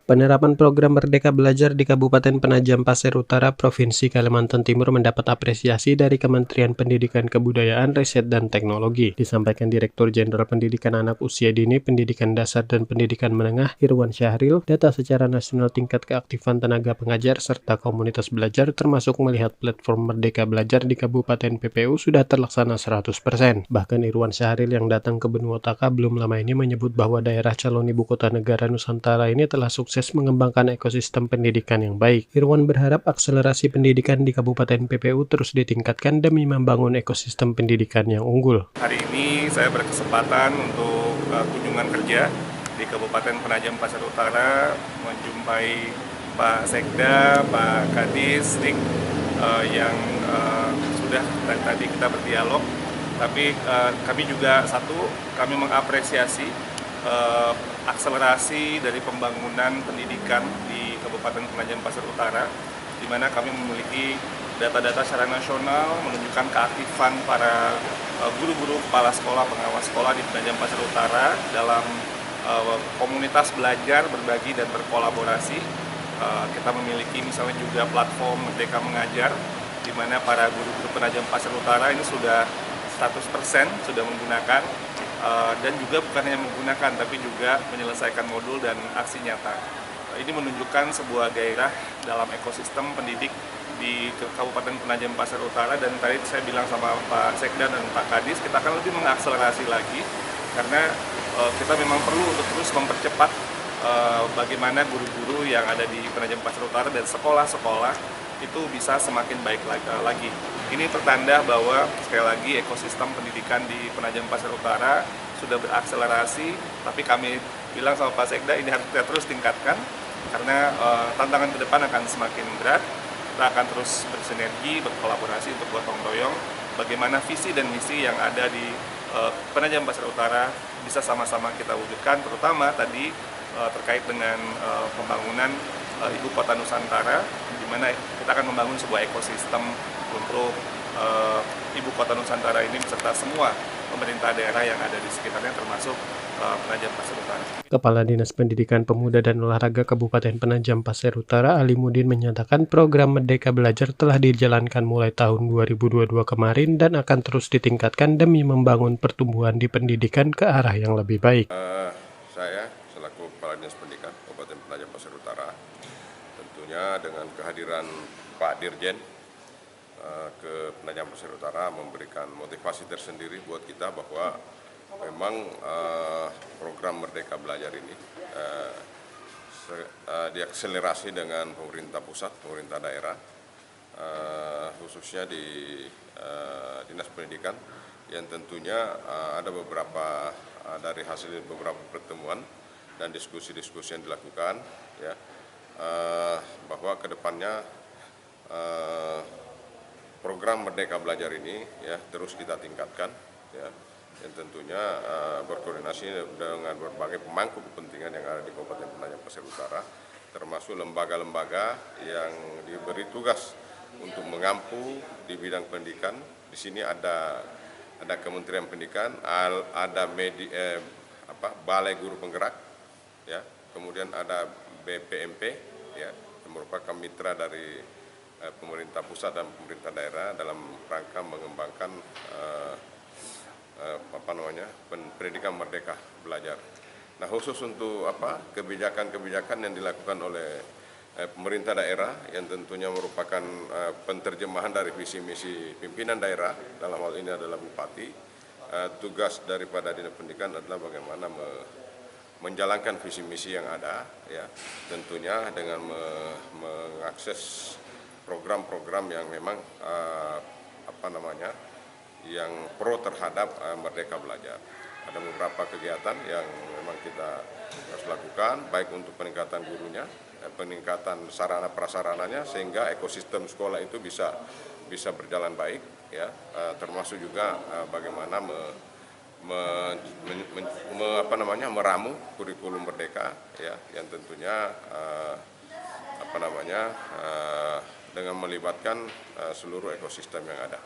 Penerapan program Merdeka Belajar di Kabupaten Penajam Pasir Utara, Provinsi Kalimantan Timur mendapat apresiasi dari Kementerian Pendidikan Kebudayaan, Riset, dan Teknologi. Disampaikan Direktur Jenderal Pendidikan Anak Usia Dini, Pendidikan Dasar, dan Pendidikan Menengah, Irwan Syahril, data secara nasional tingkat keaktifan tenaga pengajar serta komunitas belajar termasuk melihat platform Merdeka Belajar di Kabupaten PPU sudah terlaksana 100%. Bahkan Irwan Syahril yang datang ke Benua Taka belum lama ini menyebut bahwa daerah calon ibu kota negara Nusantara ini telah sukses mengembangkan ekosistem pendidikan yang baik. Irwan berharap akselerasi pendidikan di Kabupaten PPU terus ditingkatkan demi membangun ekosistem pendidikan yang unggul. Hari ini saya berkesempatan untuk kunjungan kerja di Kabupaten Penajam Pasir Utara, menjumpai Pak Sekda, Pak Kadis, yang sudah tadi kita berdialog. Tapi kami juga kami mengapresiasi akselerasi dari pembangunan pendidikan di Kabupaten Penajam Pasir Utara, di mana kami memiliki data-data secara nasional menunjukkan keaktifan para guru-guru, kepala sekolah, pengawas sekolah di Penajam Pasir Utara dalam komunitas belajar, berbagi, dan berkolaborasi. Kita memiliki misalnya juga platform Merdeka Mengajar, di mana para guru-guru Penajam Pasir Utara ini sudah 100% sudah menggunakan, dan juga bukan hanya menggunakan tapi juga menyelesaikan modul dan aksi nyata. Ini menunjukkan sebuah gairah dalam ekosistem pendidik di Kabupaten Penajam Pasir Utara, dan tadi saya bilang sama Pak Sekda dan Pak Kadis, kita akan lebih mengakselerasi lagi karena kita memang perlu untuk terus mempercepat bagaimana guru-guru yang ada di Penajam Pasir Utara dan sekolah-sekolah itu bisa semakin baik lagi. Ini pertanda bahwa sekali lagi ekosistem pendidikan di Penajam Pasir Utara sudah berakselerasi, tapi kami bilang sama Pak Sekda ini harus kita terus tingkatkan karena tantangan ke depan akan semakin berat. Kita akan terus bersinergi, berkolaborasi untuk gotong royong bagaimana visi dan misi yang ada di Penajam Pasir Utara bisa sama-sama kita wujudkan, terutama tadi terkait dengan pembangunan Ibu Kota Nusantara, di mana kita akan membangun sebuah ekosistem untuk Ibu Kota Nusantara ini beserta semua pemerintah daerah yang ada di sekitarnya, termasuk Penajam Pasir Utara. Kepala Dinas Pendidikan Pemuda dan Olahraga Kabupaten Penajam Pasir Utara, Alimudin, menyatakan program Merdeka Belajar telah dijalankan mulai tahun 2022 kemarin dan akan terus ditingkatkan demi membangun pertumbuhan di pendidikan ke arah yang lebih baik. Saya selaku Kepala Dinas Pendidikan Kabupaten Penajam Pasir Utara, tentunya dengan kehadiran Pak Dirjen ke Penajam Pasir Utara memberikan motivasi tersendiri buat kita bahwa memang program Merdeka Belajar ini diakselerasi dengan pemerintah pusat, pemerintah daerah, khususnya di Dinas Pendidikan, yang tentunya ada beberapa dari hasil beberapa pertemuan dan diskusi-diskusi yang dilakukan, ya, bahwa kedepannya program Merdeka Belajar ini ya terus kita tingkatkan, ya, dan tentunya berkoordinasi dengan berbagai pemangku kepentingan yang ada di Kabupaten Penajam Pasir Utara, termasuk lembaga-lembaga yang diberi tugas untuk mengampu di bidang pendidikan. Di sini ada Kementerian Pendidikan, ada Balai Guru Penggerak, ya, kemudian ada BPMP, ya, yang merupakan mitra dari pemerintah pusat dan pemerintah daerah dalam rangka mengembangkan pendidikan Merdeka Belajar. Nah, khusus untuk kebijakan-kebijakan yang dilakukan oleh pemerintah daerah yang tentunya merupakan penterjemahan dari visi misi pimpinan daerah, dalam hal ini adalah Bupati. Tugas daripada Dinas Pendidikan adalah bagaimana menjalankan visi misi yang ada, ya, tentunya dengan mengakses program-program yang memang yang pro terhadap Merdeka Belajar. Ada beberapa kegiatan yang memang kita harus lakukan, baik untuk peningkatan gurunya, peningkatan sarana prasarananya, sehingga ekosistem sekolah itu bisa berjalan baik, ya, termasuk juga bagaimana meramu kurikulum merdeka, ya, yang tentunya dengan melibatkan seluruh ekosistem yang ada.